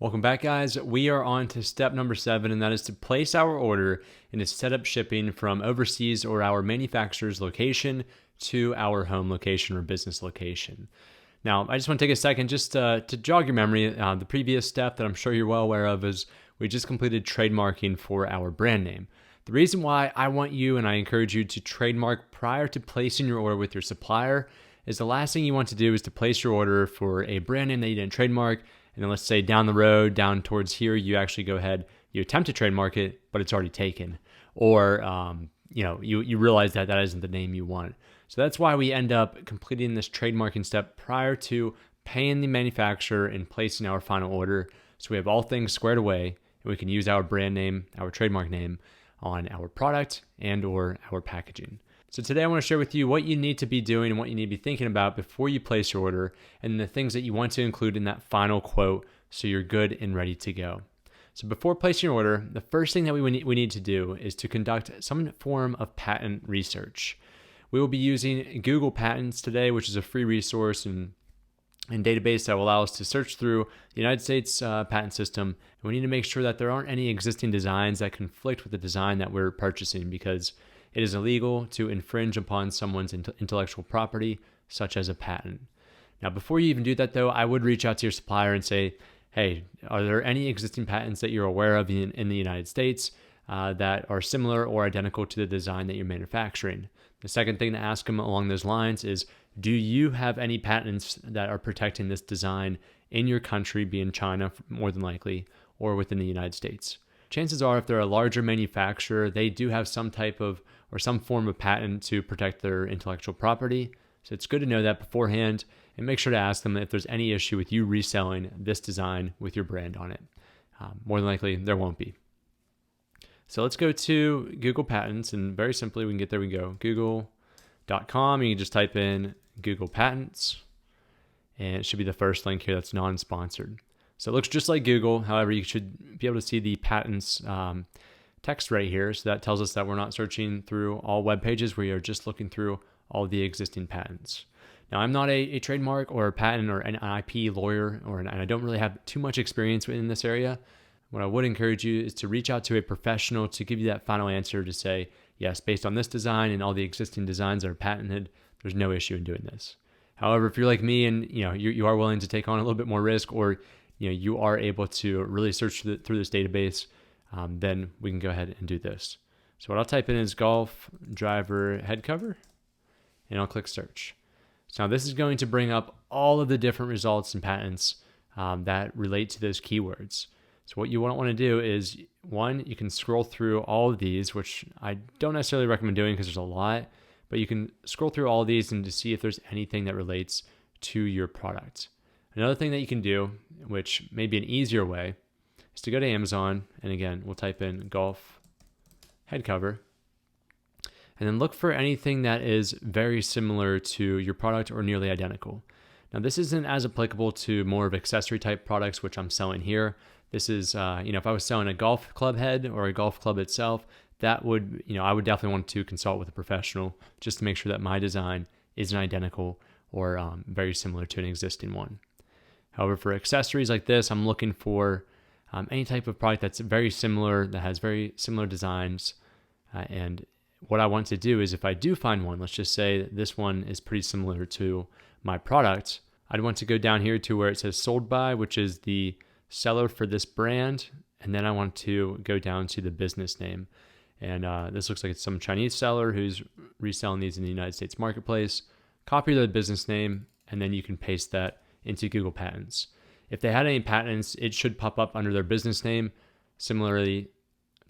Welcome back, guys. We are on to step number 7, and that is to place our order and to set up shipping from overseas or our manufacturer's location to our home location or business location. Now, I just want to take a second just to jog your memory. The previous step that I'm sure you're well aware of is we just completed trademarking for our brand name. The reason why I want you and I encourage you to trademark prior to placing your order with your supplier is the last thing you want to do is to place your order for a brand name that you didn't trademark. And then let's say down the road, down towards here, you actually go ahead, you attempt to trademark it, but it's already taken. Or, you realize that that isn't the name you want. So that's why we end up completing this trademarking step prior to paying the manufacturer and placing our final order. So we have all things squared away and we can use our brand name, our trademark name on our product and or our packaging. So today I want to share with you what you need to be doing and what you need to be thinking about before you place your order and the things that you want to include in that final quote so you're good and ready to go. So before placing your order, the first thing that we need to do is to conduct some form of patent research. We will be using Google Patents today, which is a free resource and database that will allow us to search through the United States patent system. And we need to make sure that there aren't any existing designs that conflict with the design that we're purchasing, because it is illegal to infringe upon someone's intellectual property, such as a patent. Now, before you even do that, though, I would reach out to your supplier and say, hey, are there any existing patents that you're aware of in the United States that are similar or identical to the design that you're manufacturing? The second thing to ask them along those lines is, do you have any patents that are protecting this design in your country, being China more than likely, or within the United States? Chances are, if they're a larger manufacturer, they do have some type of or some form of patent to protect their intellectual property. So it's good to know that beforehand and make sure to ask them if there's any issue with you reselling this design with your brand on it. More than likely, there won't be. So let's go to Google Patents, and very simply, we can get there. We go google.com. You can just type in Google Patents, and it should be the first link here that's non-sponsored. So it looks just like Google. However, you should be able to see the patents text right here. So that tells us that we're not searching through all web pages. We are just looking through all the existing patents. Now, I'm not a trademark or a patent or an IP lawyer, and I don't really have too much experience in this area. What I would encourage you is to reach out to a professional to give you that final answer to say, yes, based on this design and all the existing designs that are patented, there's no issue in doing this. However, if you're like me and you are willing to take on a little bit more risk, or you are able to really search through this database, then we can go ahead and do this. So what I'll type in is golf driver head cover, and I'll click search. So now this is going to bring up all of the different results and patents that relate to those keywords. So what you want to do is, one, you can scroll through all of these, which I don't necessarily recommend doing because there's a lot, but you can scroll through all of these and to see if there's anything that relates to your product. Another thing that you can do, which may be an easier way, is to go to Amazon, and again, we'll type in golf head cover, and then look for anything that is very similar to your product or nearly identical. Now, this isn't as applicable to more of accessory type products, which I'm selling here. This is, if I was selling a golf club head or a golf club itself, that would, I would definitely want to consult with a professional just to make sure that my design isn't identical or very similar to an existing one. However, for accessories like this, I'm looking for any type of product that's very similar, that has very similar designs. And what I want to do is, if I do find one, let's just say that this one is pretty similar to my product, I'd want to go down here to where it says sold by, which is the seller for this brand. And then I want to go down to the business name. And this looks like it's some Chinese seller who's reselling these in the United States marketplace. Copy the business name, and then you can paste that into Google Patents. If they had any patents, it should pop up under their business name. Similarly,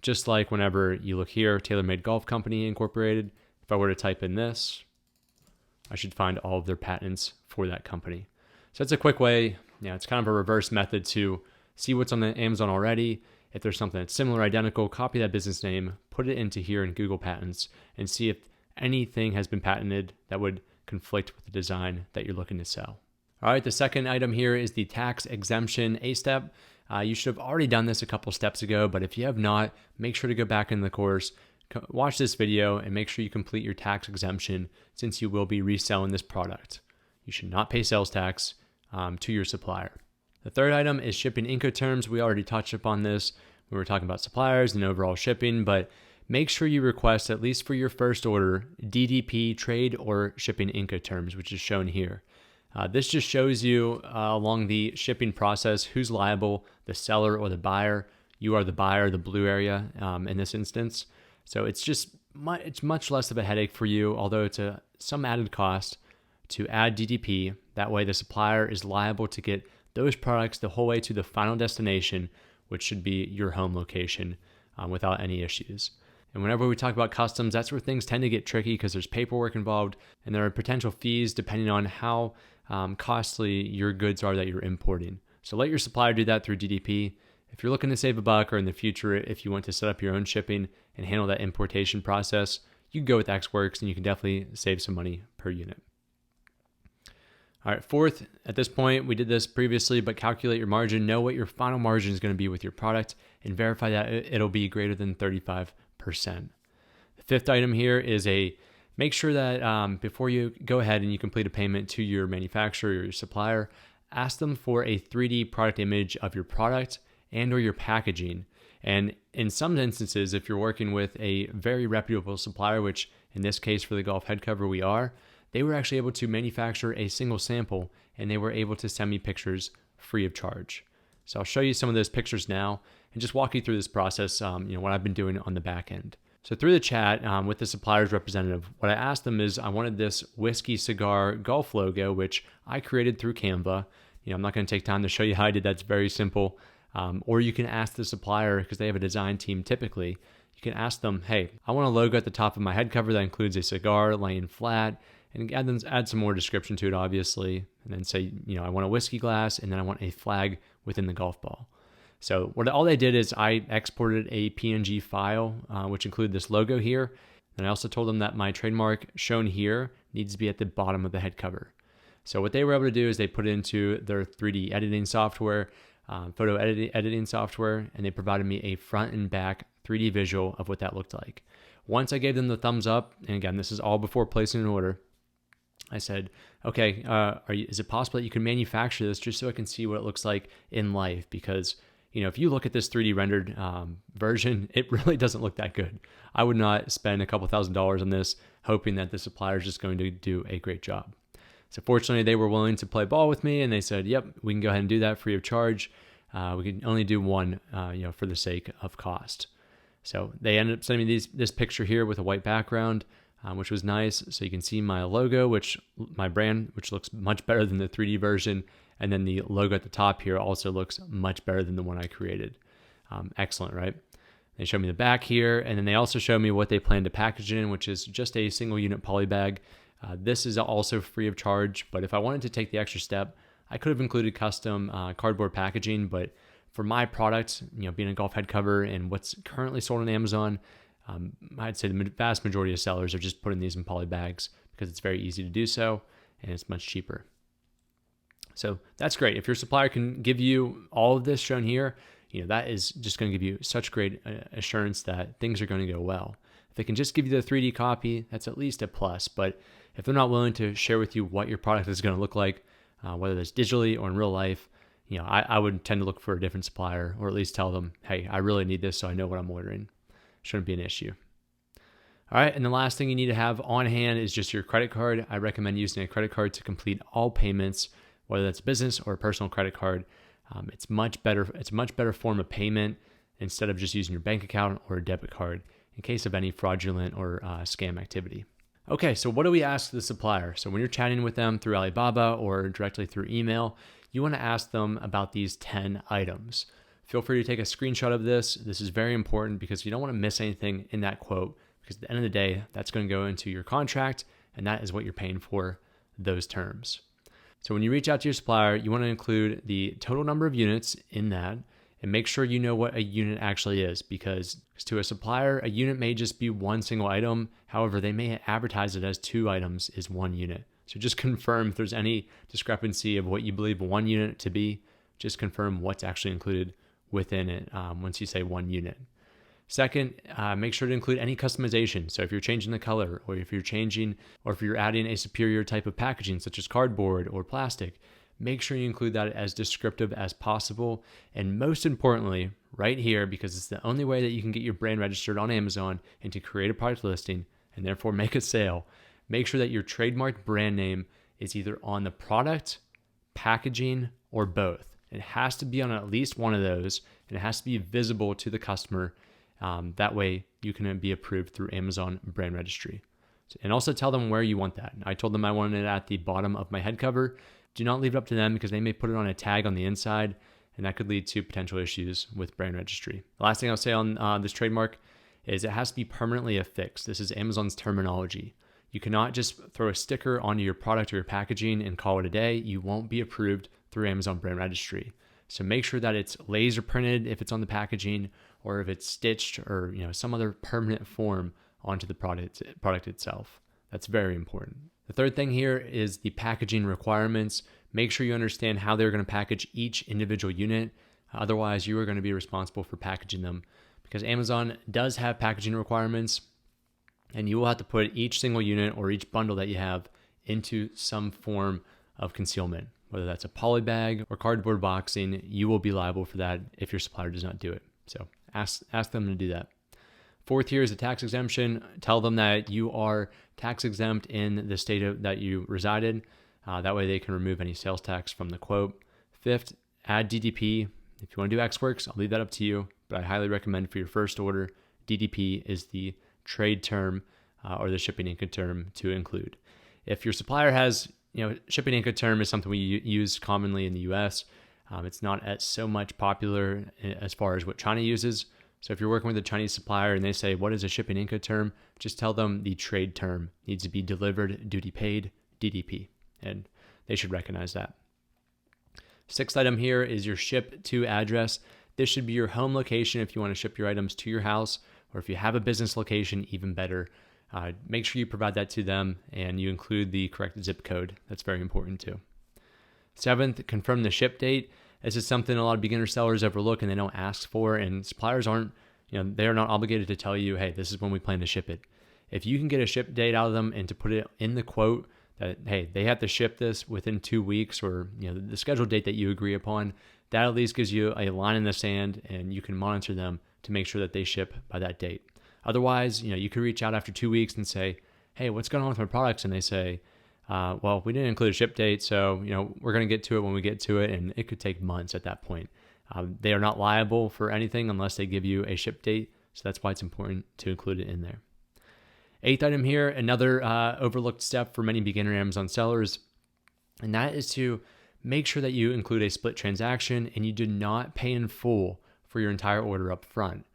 just like whenever you look here, TaylorMade Golf Company Incorporated, if I were to type in this, I should find all of their patents for that company. So it's a quick way, it's kind of a reverse method to see what's on the Amazon already. If there's something that's similar, identical, copy that business name, put it into here in Google Patents, and see if anything has been patented that would conflict with the design that you're looking to sell. All right, the second item here is the tax exemption A step. You should have already done this a couple steps ago, but if you have not, make sure to go back in the course, watch this video, and make sure you complete your tax exemption since you will be reselling this product. You should not pay sales tax to your supplier. The third item is shipping Incoterms. We already touched upon this when we were talking about suppliers and overall shipping, but make sure you request, at least for your first order, DDP, trade or shipping Incoterms, which is shown here. This just shows you along the shipping process who's liable, the seller or the buyer. You are the buyer, the blue area in this instance. So it's much less of a headache for you, although it's some added cost to add DDP. That way the supplier is liable to get those products the whole way to the final destination, which should be your home location without any issues. And whenever we talk about customs, that's where things tend to get tricky because there's paperwork involved and there are potential fees depending on how costly your goods are that you're importing. So let your supplier do that through DDP. If you're looking to save a buck, or in the future, if you want to set up your own shipping and handle that importation process, you can go with Xworks and you can definitely save some money per unit. All right, fourth, at this point, we did this previously, but calculate your margin. Know what your final margin is going to be with your product and verify that it'll be greater than 35%. The fifth item here is make sure that before you go ahead and you complete a payment to your manufacturer or your supplier, ask them for a 3D product image of your product and or your packaging. And in some instances, if you're working with a very reputable supplier, which in this case for the golf head cover we are, they were actually able to manufacture a single sample and they were able to send me pictures free of charge. So I'll show you some of those pictures now and just walk you through this process, what I've been doing on the back end. So through the chat with the supplier's representative, what I asked them is I wanted this whiskey cigar golf logo, which I created through Canva. I'm not going to take time to show you how I did that. It's very simple. Or you can ask the supplier, because they have a design team typically, you can ask them, hey, I want a logo at the top of my head cover that includes a cigar laying flat, and add some more description to it, obviously, and then say, I want a whiskey glass, and then I want a flag within the golf ball. So all they did is I exported a PNG file, which included this logo here, and I also told them that my trademark shown here needs to be at the bottom of the head cover. So what they were able to do is they put it into their 3D editing software, photo editing software, and they provided me a front and back 3D visual of what that looked like. Once I gave them the thumbs up, and again, this is all before placing an order, I said, okay, is it possible that you can manufacture this just so I can see what it looks like in life? Because, if you look at this 3D rendered version, it really doesn't look that good. I would not spend a couple $1,000s on this hoping that the supplier is just going to do a great job. So fortunately, they were willing to play ball with me, and they said, yep, we can go ahead and do that free of charge. We can only do one, for the sake of cost. So they ended up sending me this picture here with a white background, which was nice. So you can see my logo, my brand, which looks much better than the 3D version. And then the logo at the top here also looks much better than the one I created. Excellent, right? They showed me the back here, and then they also showed me what they plan to package it in, which is just a single unit poly bag. This is also free of charge, but if I wanted to take the extra step, I could have included custom cardboard packaging, but for my product, being a golf head cover and what's currently sold on Amazon, I'd say the vast majority of sellers are just putting these in poly bags because it's very easy to do so and it's much cheaper. So that's great. If your supplier can give you all of this shown here, that is just going to give you such great assurance that things are going to go well. If they can just give you the 3D copy, that's at least a plus. But if they're not willing to share with you what your product is going to look like, whether that's digitally or in real life, I would tend to look for a different supplier, or at least tell them, hey, I really need this so I know what I'm ordering. Shouldn't be an issue. All right, and the last thing you need to have on hand is just your credit card. I recommend using a credit card to complete all payments, whether that's a business or a personal credit card. It's much better. It's a much better form of payment instead of just using your bank account or a debit card in case of any fraudulent or scam activity. Okay, so what do we ask the supplier? So when you're chatting with them through Alibaba or directly through email, you want to ask them about these 10 items. Feel free to take a screenshot of this. This is very important because you don't want to miss anything in that quote, because at the end of the day, that's going to go into your contract, and that is what you're paying for, those terms. So when you reach out to your supplier, you want to include the total number of units in that, and make sure you know what a unit actually is, because to a supplier, a unit may just be one single item. However, they may advertise it as 2 items is 1 unit. So just confirm if there's any discrepancy of what you believe 1 unit to be, just confirm what's actually included within it once you say 1 unit. Second, make sure to include any customization. So if you're changing the color, or if you're adding a superior type of packaging such as cardboard or plastic, make sure you include that as descriptive as possible. And most importantly, right here, because it's the only way that you can get your brand registered on Amazon and to create a product listing and therefore make a sale, make sure that your trademarked brand name is either on the product, packaging, or both. It has to be on at least one of those, and it has to be visible to the customer. That way you can be approved through Amazon brand registry. And also tell them where you want that. I told them I wanted it at the bottom of my head cover. Do not leave it up to them because they may put it on a tag on the inside, and that could lead to potential issues with brand registry. The last thing I'll say on this trademark is it has to be permanently affixed. This is Amazon's terminology. You cannot just throw a sticker onto your product or your packaging and call it a day. You won't be approved through Amazon brand registry. So make sure that it's laser printed if it's on the packaging, or if it's stitched or some other permanent form onto the product itself. That's very important. The third thing here is the packaging requirements. Make sure you understand how they're going to package each individual unit. Otherwise, you are going to be responsible for packaging them, because Amazon does have packaging requirements, and you will have to put each single unit or each bundle that you have into some form of concealment, whether that's a poly bag or cardboard boxing. You will be liable for that if your supplier does not do it. So ask them to do that. Fourth here is a tax exemption. Tell them that you are tax exempt in the state that you resided. That way they can remove any sales tax from the quote. Fifth, add DDP. If you want to do X Works, I'll leave that up to you, but I highly recommend for your first order, DDP is the trade term or the shipping Incoterm to include. If your supplier has, shipping Incoterm is something we use commonly in the US. It's not as so much popular as far as what China uses. So if you're working with a Chinese supplier and they say, what is a shipping Incoterm? Just tell them the trade term needs to be delivered, duty paid, DDP, and they should recognize that. Sixth item here is your ship to address. This should be your home location if you want to ship your items to your house, or if you have a business location, even better. Make sure you provide that to them and you include the correct zip code. That's very important too. Seventh, confirm the ship date. This is something a lot of beginner sellers overlook and they don't ask for, and suppliers aren't, they are not obligated to tell you, hey, this is when we plan to ship it. If you can get a ship date out of them and to put it in the quote that, hey, they have to ship this within 2 weeks, or the scheduled date that you agree upon, that at least gives you a line in the sand and you can monitor them to make sure that they ship by that date. Otherwise, you could reach out after 2 weeks and say, hey, what's going on with my products? And they say, well, we didn't include a ship date, so we're going to get to it when we get to it, and it could take months at that point. They are not liable for anything unless they give you a ship date, so that's why it's important to include it in there. Eighth item here, another overlooked step for many beginner Amazon sellers, and that is to make sure that you include a split transaction and you do not pay in full for your entire order up front.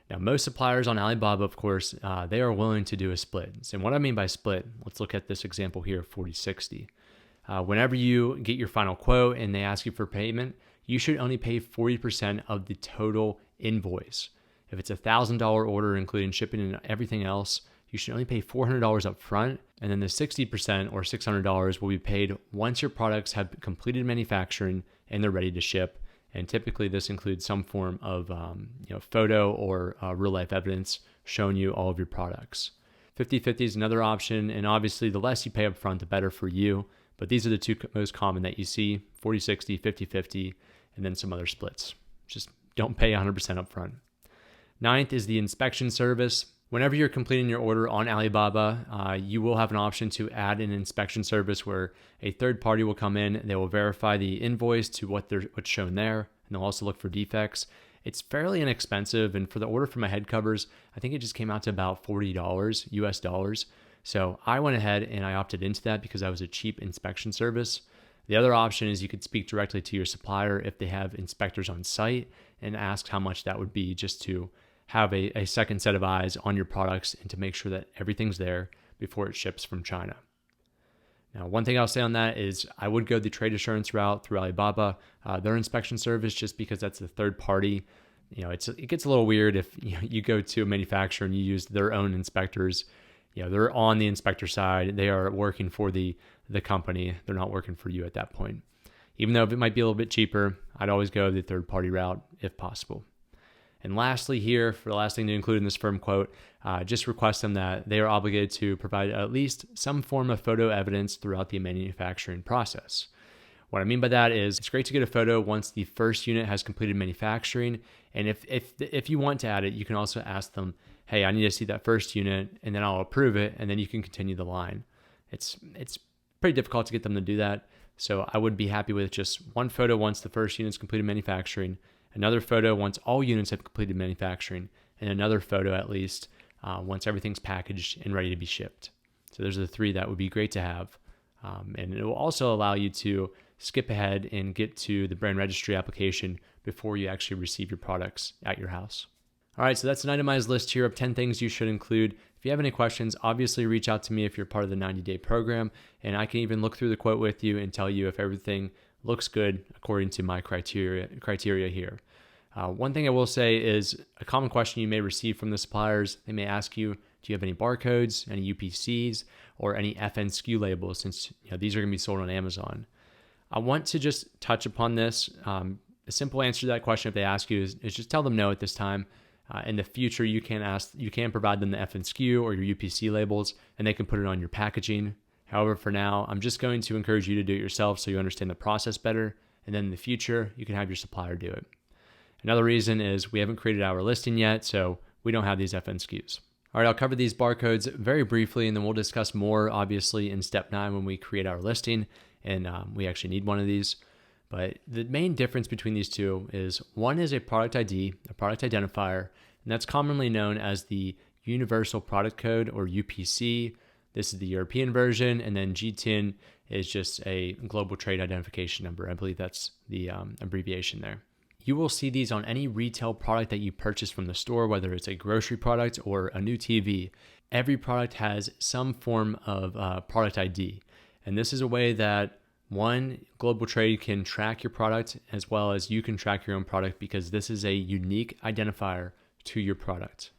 Now, most suppliers on Alibaba, of course, they are willing to do a split. And what I mean by split, let's look at this example here, 40/60. Whenever you get your final quote and they ask you for payment, you should only pay 40% of the total invoice. If it's a $1,000 order, including shipping and everything else, you should only pay $400 up front, and then the 60% or $600 will be paid once your products have completed manufacturing and they're ready to ship. And typically this includes some form of photo or real life evidence showing you all of your products. 50/50 is another option, and obviously the less you pay up front, the better for you. But these are the two most common that you see: 40/60, 50/50, and then some other splits. Just don't pay 100% up front. Ninth is the inspection service. Whenever you're completing your order on Alibaba, you will have an option to add an inspection service where a third party will come in, they will verify the invoice to what's shown there, and they'll also look for defects. It's fairly inexpensive, and for the order for my head covers, I think it just came out to about $40 US dollars. So I went ahead and I opted into that because that was a cheap inspection service. The other option is you could speak directly to your supplier if they have inspectors on site and ask how much that would be, just to have a second set of eyes on your products and to make sure that everything's there before it ships from China. Now, one thing I'll say on that is I would go the trade assurance route through Alibaba, their inspection service, just because that's the third party. It gets a little weird if you go to a manufacturer and you use their own inspectors. They're on the inspector side. They are working for the company. They're not working for you at that point. Even though it might be a little bit cheaper, I'd always go the third party route if possible. And lastly here, for the last thing to include in this firm quote, just request them that they are obligated to provide at least some form of photo evidence throughout the manufacturing process. What I mean by that is it's great to get a photo once the first unit has completed manufacturing. And if you want to add it, you can also ask them, hey, I need to see that first unit, and then I'll approve it, and then you can continue the line. It's pretty difficult to get them to do that. So I would be happy with just one photo once the first unit's completed manufacturing, another photo once all units have completed manufacturing, and another photo at least once everything's packaged and ready to be shipped. So those are the 3 that would be great to have. And it will also allow you to skip ahead and get to the brand registry application before you actually receive your products at your house. All right, so that's an itemized list here of 10 things you should include. If you have any questions, obviously reach out to me if you're part of the 90-day program, and I can even look through the quote with you and tell you if everything looks good according to my criteria here. One thing I will say is a common question you may receive from the suppliers. They may ask you, do you have any barcodes, any UPCs, or any FN SKU labels, since these are going to be sold on Amazon? I want to just touch upon this. A simple answer to that question if they ask you is just tell them no at this time. In the future, you can provide them the FN SKU or your UPC labels, and they can put it on your packaging. However, for now, I'm just going to encourage you to do it yourself so you understand the process better, and then in the future, you can have your supplier do it. Another reason is we haven't created our listing yet, so we don't have these FN SKUs. All right, I'll cover these barcodes very briefly, and then we'll discuss more, obviously, in step 9 when we create our listing, and we actually need one of these. But the main difference between these two is one is a product ID, a product identifier, and that's commonly known as the Universal Product Code, or UPC. This is the European version, and then GTIN is just a global trade identification number. I believe that's the abbreviation there. You will see these on any retail product that you purchase from the store, whether it's a grocery product or a new TV. Every product has some form of product ID, and this is a way that one, global trade can track your product as well as you can track your own product, because this is a unique identifier to your product.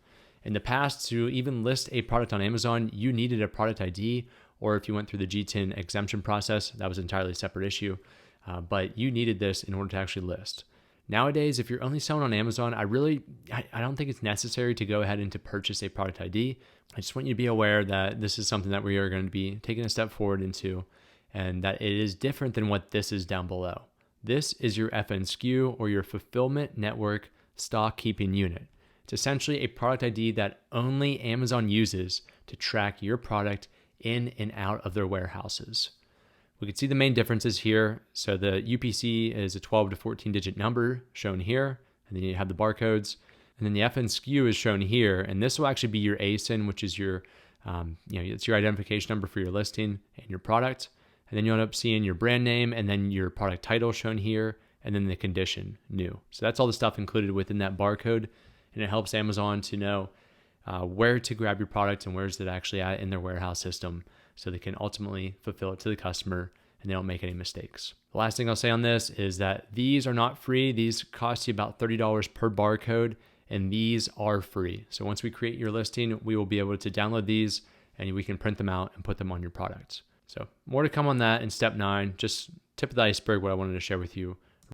In the past, to even list a product on Amazon, you needed a product ID, or if you went through the GTIN exemption process, that was an entirely separate issue, but you needed this in order to actually list. Nowadays, if you're only selling on Amazon, I don't think it's necessary to go ahead and to purchase a product ID. I just want you to be aware that this is something that we are going to be taking a step forward into, and that it is different than what this is down below. This is your FN SKU, or your fulfillment network stock keeping unit. It's essentially a product ID that only Amazon uses to track your product in and out of their warehouses. We can see the main differences here. So the UPC is a 12 to 14 digit number shown here, and then you have the barcodes, and then the FN SKU is shown here, and this will actually be your ASIN, which is your it's your identification number for your listing and your product. And then you'll end up seeing your brand name, and then your product title shown here, and then the condition, new. So that's all the stuff included within that barcode, and it helps Amazon to know where to grab your product and where's it actually at in their warehouse system, so they can ultimately fulfill it to the customer and they don't make any mistakes. The last thing I'll say on this is that these are not free. These cost you about $30 per barcode, and these are free. So once we create your listing, we will be able to download these, and we can print them out and put them on your products. So more to come on that in step 9, just tip of the iceberg, what I wanted to share with you